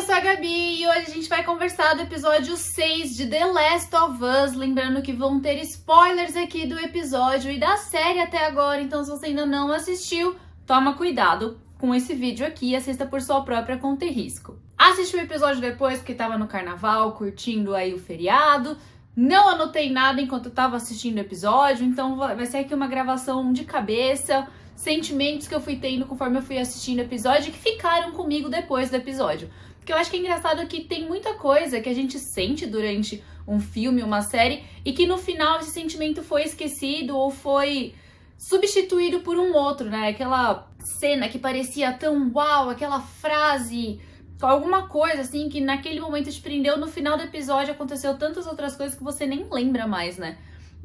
eu sou a Gabi e hoje a gente vai conversar do episódio 6 de The Last of Us. Lembrando que vão ter spoilers aqui do episódio e da série até agora, então se você ainda não assistiu, toma cuidado com esse vídeo aqui e assista por sua própria conta e risco. Assisti o episódio depois porque tava no carnaval, curtindo aí o feriado. Não anotei nada enquanto eu tava assistindo o episódio, então vai ser aqui uma gravação de cabeça, sentimentos que eu fui tendo conforme eu fui assistindo o episódio e que ficaram comigo depois do episódio. Porque eu acho que é engraçado que tem muita coisa que a gente sente durante um filme, uma série, e que no final esse sentimento foi esquecido ou foi substituído por um outro, né? Aquela cena que parecia tão uau, aquela frase, alguma coisa assim que naquele momento te prendeu, no final do episódio aconteceu tantas outras coisas que você nem lembra mais, né?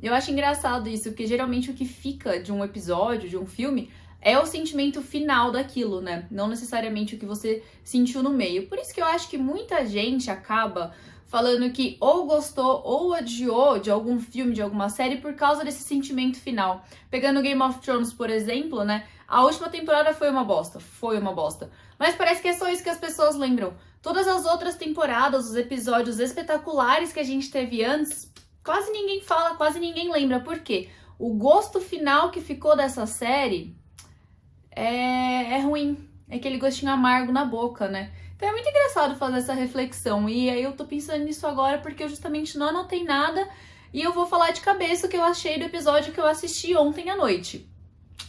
Eu acho engraçado isso, porque geralmente o que fica de um episódio, de um filme, é o sentimento final daquilo, né? Não necessariamente o que você sentiu no meio. Por isso que eu acho que muita gente acaba falando que ou gostou ou odiou de algum filme, de alguma série, por causa desse sentimento final. Pegando Game of Thrones, por exemplo, né? A última temporada foi uma bosta. Mas parece que é só isso que as pessoas lembram. Todas as outras temporadas, os episódios espetaculares que a gente teve antes, quase ninguém fala, quase ninguém lembra. Por quê? O gosto final que ficou dessa série é ruim. É aquele gostinho amargo na boca, né? Então é muito engraçado fazer essa reflexão. E aí eu tô pensando nisso agora porque eu justamente não anotei nada. E eu vou falar de cabeça o que eu achei do episódio que eu assisti ontem à noite.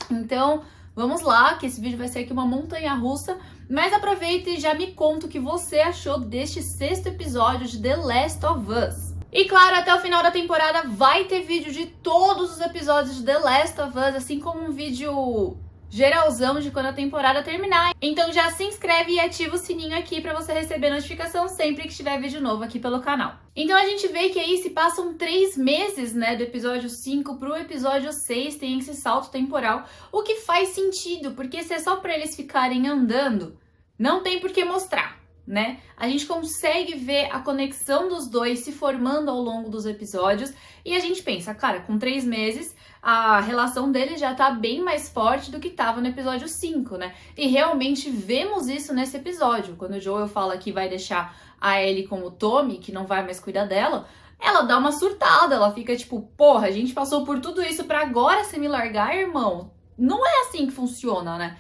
Então, vamos lá, que esse vídeo vai ser aqui uma montanha-russa. Mas aproveita e já me conta o que você achou deste 6º episódio de The Last of Us. E claro, até o final da temporada vai ter vídeo de todos os episódios de The Last of Us, assim como um vídeo geralzão de quando a temporada terminar. Então já se inscreve e ativa o sininho aqui pra você receber notificação sempre que tiver vídeo novo aqui pelo canal. Então a gente vê que aí se passam 3 meses, né, do episódio 5 pro episódio 6, tem esse salto temporal, o que faz sentido, porque se é só pra eles ficarem andando, não tem por que mostrar, né? A gente consegue ver a conexão dos dois se formando ao longo dos episódios e a gente pensa, cara, com 3 meses a relação deles já tá bem mais forte do que tava no episódio 5, né? E realmente vemos isso nesse episódio. Quando o Joel fala que vai deixar a Ellie com o Tommy, que não vai mais cuidar dela, ela dá uma surtada, ela fica tipo, porra, a gente passou por tudo isso pra agora você me largar, irmão? Não é assim que funciona, né?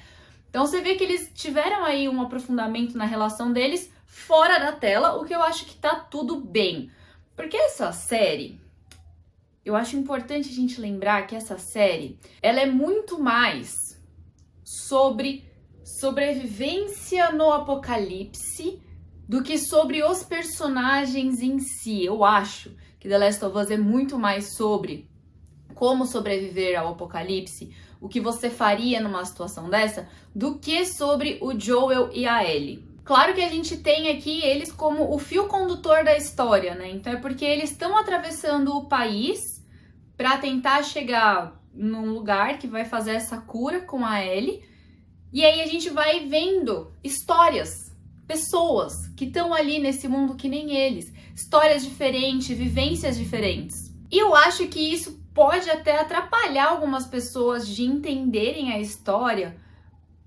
Então você vê que eles tiveram aí um aprofundamento na relação deles fora da tela, o que eu acho que tá tudo bem. Porque essa série, eu acho importante a gente lembrar que essa série, ela é muito mais sobre sobrevivência no apocalipse do que sobre os personagens em si. Eu acho que The Last of Us é muito mais sobre como sobreviver ao apocalipse, o que você faria numa situação dessa, do que sobre o Joel e a Ellie. Claro que a gente tem aqui eles como o fio condutor da história, né? Então é porque eles estão atravessando o país para tentar chegar num lugar que vai fazer essa cura com a Ellie. E aí a gente vai vendo histórias, pessoas que estão ali nesse mundo que nem eles. Histórias diferentes, vivências diferentes. E eu acho que isso pode até atrapalhar algumas pessoas de entenderem a história,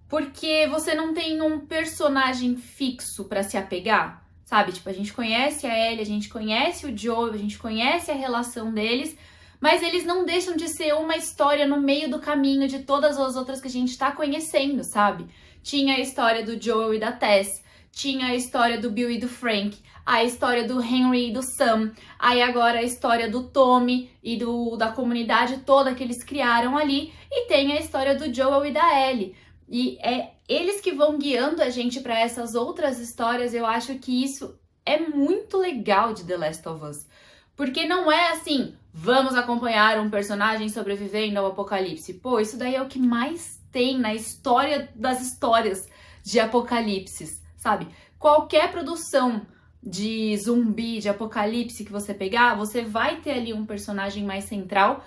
porque você não tem um personagem fixo para se apegar, sabe? Tipo, a gente conhece a Ellie, a gente conhece o Joel, a gente conhece a relação deles, mas eles não deixam de ser uma história no meio do caminho de todas as outras que a gente tá conhecendo, sabe? Tinha a história do Joel e da Tess, tinha a história do Bill e do Frank, a história do Henry e do Sam, aí agora a história do Tommy e da comunidade toda que eles criaram ali, e tem a história do Joel e da Ellie. E é eles que vão guiando a gente para essas outras histórias. Eu acho que isso é muito legal de The Last of Us. Porque não é assim, vamos acompanhar um personagem sobrevivendo ao apocalipse. Pô, isso daí é o que mais tem na história das histórias de apocalipses, sabe? Qualquer produção de zumbi, de apocalipse que você pegar, você vai ter ali um personagem mais central.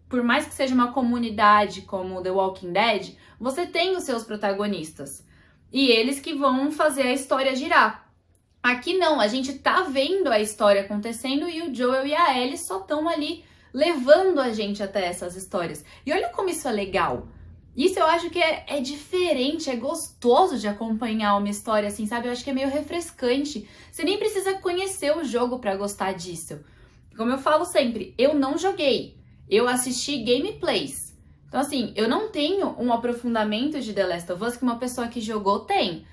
Por mais que seja uma comunidade como The Walking Dead, você tem os seus protagonistas. E eles que vão fazer a história girar. Aqui não, a gente tá vendo a história acontecendo e o Joel e a Ellie só estão ali levando a gente até essas histórias. E olha como isso é legal. Isso eu acho que é diferente, é gostoso de acompanhar uma história assim, sabe? Eu acho que é meio refrescante. Você nem precisa conhecer o jogo pra gostar disso. Como eu falo sempre, eu não joguei, eu assisti gameplays. Então assim, eu não tenho um aprofundamento de The Last of Us que uma pessoa que jogou tem.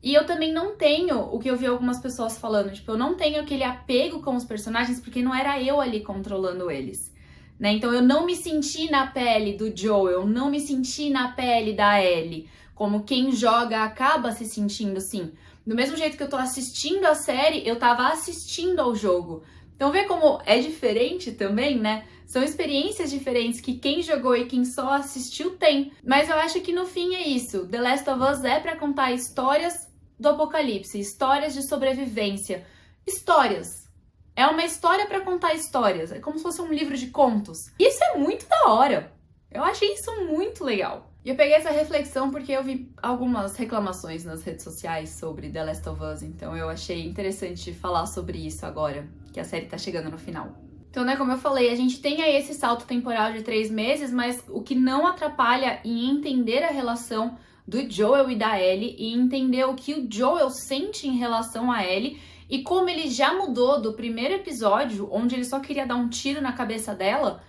E eu também não tenho o que eu vi algumas pessoas falando, tipo, eu não tenho aquele apego com os personagens porque não era eu ali controlando eles, né? Então eu não me senti na pele do Joel, eu não me senti na pele da Ellie, como quem joga acaba se sentindo assim. Do mesmo jeito que eu tô assistindo a série, eu tava assistindo ao jogo. Então vê como é diferente também, né? São experiências diferentes que quem jogou e quem só assistiu tem. Mas eu acho que no fim é isso. The Last of Us é pra contar histórias do apocalipse, histórias de sobrevivência. Histórias. É uma história pra contar histórias. É como se fosse um livro de contos. Isso é muito da hora. Eu achei isso muito legal. E eu peguei essa reflexão porque eu vi algumas reclamações nas redes sociais sobre The Last of Us, então eu achei interessante falar sobre isso agora, que a série tá chegando no final. Então, né, como eu falei, a gente tem aí esse salto temporal de 3 meses, mas o que não atrapalha em entender a relação do Joel e da Ellie e entender o que o Joel sente em relação a Ellie e como ele já mudou do primeiro episódio, onde ele só queria dar um tiro na cabeça dela,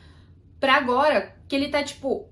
pra agora que ele tá tipo,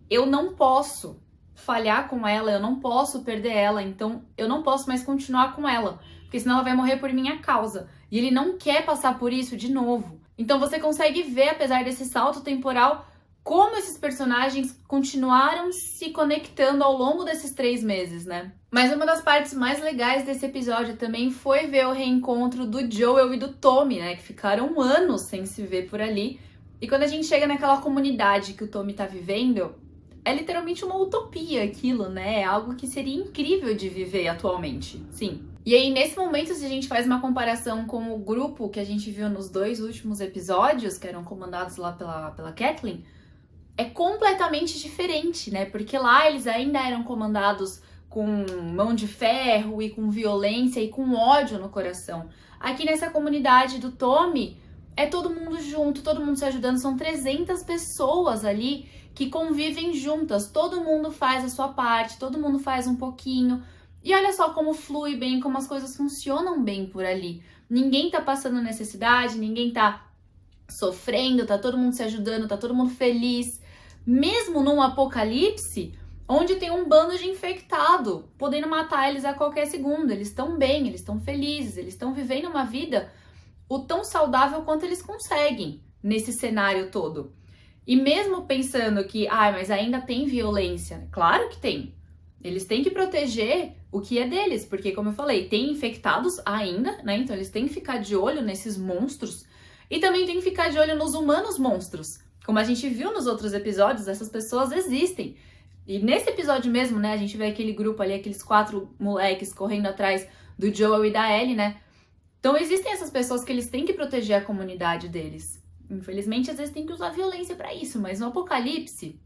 eu não posso falhar com ela, eu não posso perder ela, então eu não posso mais continuar com ela, porque senão ela vai morrer por minha causa. E ele não quer passar por isso de novo. Então você consegue ver, apesar desse salto temporal, como esses personagens continuaram se conectando ao longo desses 3 meses, né? Mas uma das partes mais legais desse episódio também foi ver o reencontro do Joel e do Tommy, né? Que ficaram anos sem se ver por ali. E quando a gente chega naquela comunidade que o Tommy tá vivendo, é literalmente uma utopia aquilo, né? É algo que seria incrível de viver atualmente, sim. E aí, nesse momento, se a gente faz uma comparação com o grupo que a gente viu nos 2 últimos episódios, que eram comandados lá pela Kathleen, é completamente diferente, né? Porque lá eles ainda eram comandados com mão de ferro e com violência e com ódio no coração. Aqui nessa comunidade do Tommy, é todo mundo junto, todo mundo se ajudando. São 300 pessoas ali que convivem juntas. Todo mundo faz a sua parte, todo mundo faz um pouquinho. E olha só como flui bem, como as coisas funcionam bem por ali. Ninguém tá passando necessidade, ninguém tá sofrendo, tá todo mundo se ajudando, tá todo mundo feliz. Mesmo num apocalipse, onde tem um bando de infectado, podendo matar eles a qualquer segundo. Eles estão bem, eles estão felizes, eles estão vivendo uma vida o tão saudável quanto eles conseguem nesse cenário todo. E mesmo pensando que, mas ainda tem violência, claro que tem. Eles têm que proteger o que é deles, porque, como eu falei, tem infectados ainda, né? Então eles têm que ficar de olho nesses monstros e também tem que ficar de olho nos humanos monstros. Como a gente viu nos outros episódios, essas pessoas existem. E nesse episódio mesmo, né, a gente vê aquele grupo ali, aqueles 4 moleques correndo atrás do Joel e da Ellie, né? Então existem essas pessoas que eles têm que proteger a comunidade deles. Infelizmente, às vezes tem que usar violência pra isso, mas no apocalipse,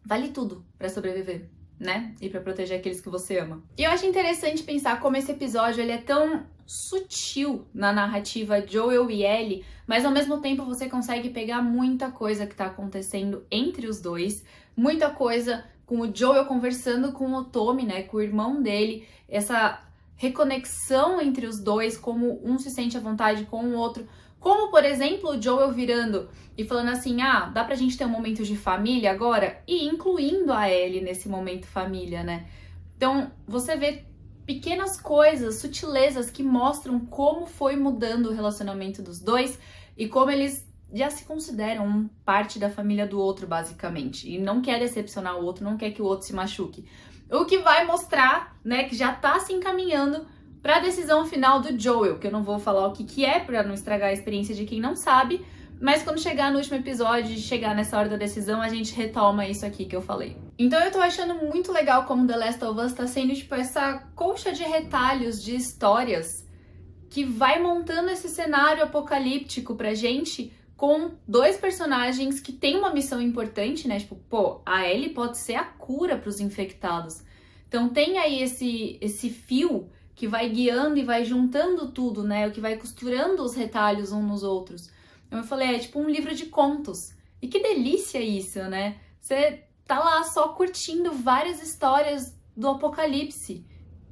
vale tudo pra sobreviver, né? E pra proteger aqueles que você ama. E eu acho interessante pensar como esse episódio ele é tão sutil na narrativa Joel e Ellie, mas ao mesmo tempo você consegue pegar muita coisa que tá acontecendo entre os dois, muita coisa com o Joel conversando com o Tommy, né, com o irmão dele, essa reconexão entre os dois, como um se sente à vontade com o outro, como, por exemplo, o Joel virando e falando assim, dá pra gente ter um momento de família agora? E incluindo a Ellie nesse momento família, né? Então, você vê pequenas coisas, sutilezas que mostram como foi mudando o relacionamento dos dois e como eles já se consideram parte da família do outro, basicamente. E não quer decepcionar o outro, não quer que o outro se machuque. O que vai mostrar, né, que já tá se encaminhando para a decisão final do Joel, que eu não vou falar o que é para não estragar a experiência de quem não sabe, mas quando chegar no último episódio e chegar nessa hora da decisão, a gente retoma isso aqui que eu falei. Então eu tô achando muito legal como The Last of Us tá sendo tipo essa colcha de retalhos de histórias que vai montando esse cenário apocalíptico pra gente com 2 personagens que têm uma missão importante, né? Tipo, a Ellie pode ser a cura pros infectados. Então tem aí esse fio que vai guiando e vai juntando tudo, né? O que vai costurando os retalhos uns nos outros. Então eu falei, é tipo um livro de contos. E que delícia isso, né? Você tá lá só curtindo várias histórias do apocalipse.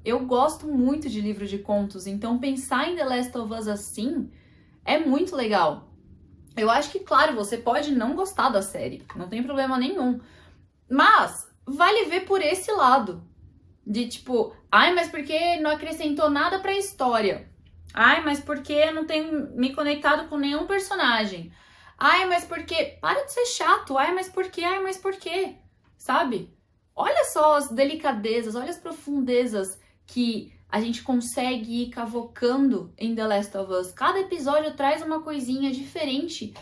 Eu gosto muito de livro de contos, então pensar em The Last of Us assim é muito legal. Eu acho que, claro, você pode não gostar da série, não tem problema nenhum. Mas vale ver por esse lado. De tipo, ai, mas porque não acrescentou nada pra história? Ai, mas porque eu não tenho me conectado com nenhum personagem? Ai, mas porque... Para de ser chato. Ai, mas por quê? Ai, mas por quê? Sabe? Olha só as delicadezas, olha as profundezas que a gente consegue ir cavocando em The Last of Us. Cada episódio traz uma coisinha diferente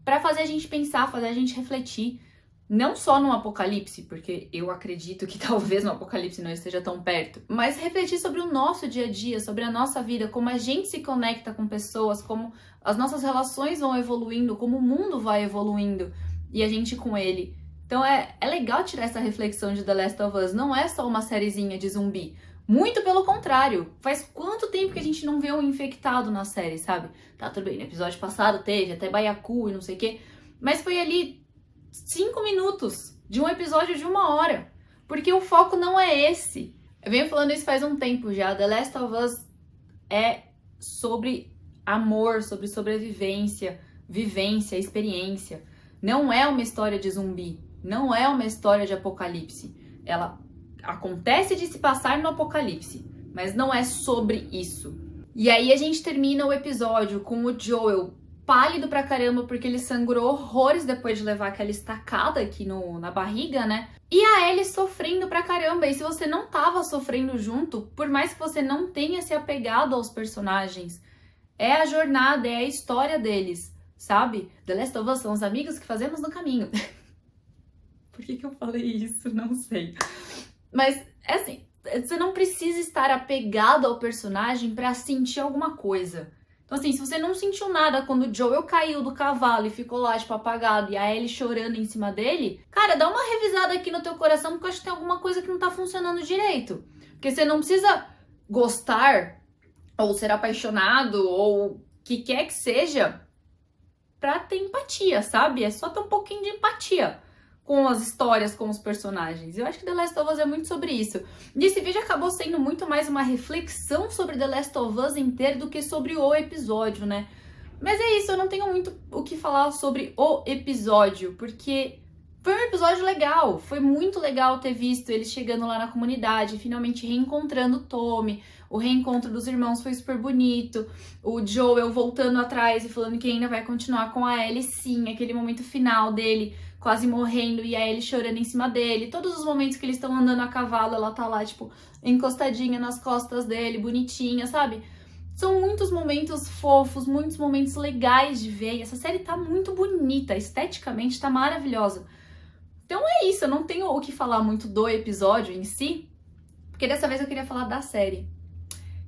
pra fazer a gente pensar, fazer a gente refletir. Não só no apocalipse, porque eu acredito que talvez no apocalipse não esteja tão perto, mas refletir sobre o nosso dia a dia, sobre a nossa vida, como a gente se conecta com pessoas, como as nossas relações vão evoluindo, como o mundo vai evoluindo e a gente com ele. Então é legal tirar essa reflexão de The Last of Us, não é só uma sériezinha de zumbi. Muito pelo contrário, faz quanto tempo que a gente não vê um infectado na série, sabe? Tá, tudo bem, no episódio passado teve até Baiacu e não sei o quê, mas foi ali 5 minutos de um episódio de 1 hora, porque o foco não é esse. Eu venho falando isso faz um tempo já. The Last of Us é sobre amor, sobre sobrevivência, vivência, experiência. Não é uma história de zumbi, não é uma história de apocalipse. Ela acontece de se passar no apocalipse, mas não é sobre isso. E aí a gente termina o episódio com o Joel pálido pra caramba, porque ele sangrou horrores depois de levar aquela estacada aqui na barriga, né? E a Ellie sofrendo pra caramba. E se você não tava sofrendo junto, por mais que você não tenha se apegado aos personagens, é a jornada, é a história deles, sabe? The Last of Us são os amigos que fazemos no caminho. Por que eu falei isso? Não sei. Mas, é assim, você não precisa estar apegado ao personagem pra sentir alguma coisa. Então, assim, se você não sentiu nada quando o Joel caiu do cavalo e ficou lá, tipo, apagado, e a Ellie chorando em cima dele, cara, dá uma revisada aqui no teu coração, porque eu acho que tem alguma coisa que não tá funcionando direito. Porque você não precisa gostar, ou ser apaixonado, ou o que quer que seja, pra ter empatia, sabe? É só ter um pouquinho de empatia com as histórias, com os personagens. Eu acho que The Last of Us é muito sobre isso. E esse vídeo acabou sendo muito mais uma reflexão sobre The Last of Us inteiro do que sobre o episódio, né? Mas é isso, eu não tenho muito o que falar sobre o episódio, porque foi um episódio legal. Foi muito legal ter visto eles chegando lá na comunidade, finalmente reencontrando o Tommy. O reencontro dos irmãos foi super bonito. O Joel voltando atrás e falando que ainda vai continuar com a Ellie, sim. Aquele momento final dele quase morrendo e a Ellie chorando em cima dele. Todos os momentos que eles estão andando a cavalo, ela tá lá, tipo, encostadinha nas costas dele, bonitinha, sabe? São muitos momentos fofos, muitos momentos legais de ver. E essa série tá muito bonita, esteticamente tá maravilhosa. Então é isso, eu não tenho o que falar muito do episódio em si, porque dessa vez eu queria falar da série.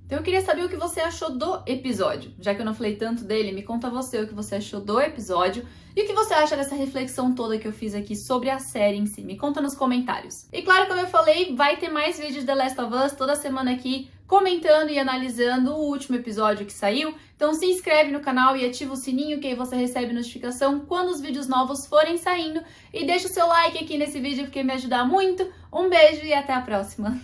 Então eu queria saber o que você achou do episódio. Já que eu não falei tanto dele, me conta você o que você achou do episódio e o que você acha dessa reflexão toda que eu fiz aqui sobre a série em si. Me conta nos comentários. E claro, como eu falei, vai ter mais vídeos de The Last of Us toda semana aqui, comentando e analisando o último episódio que saiu. Então se inscreve no canal e ativa o sininho que aí você recebe notificação quando os vídeos novos forem saindo. E deixa o seu like aqui nesse vídeo porque me ajuda muito. Um beijo e até a próxima!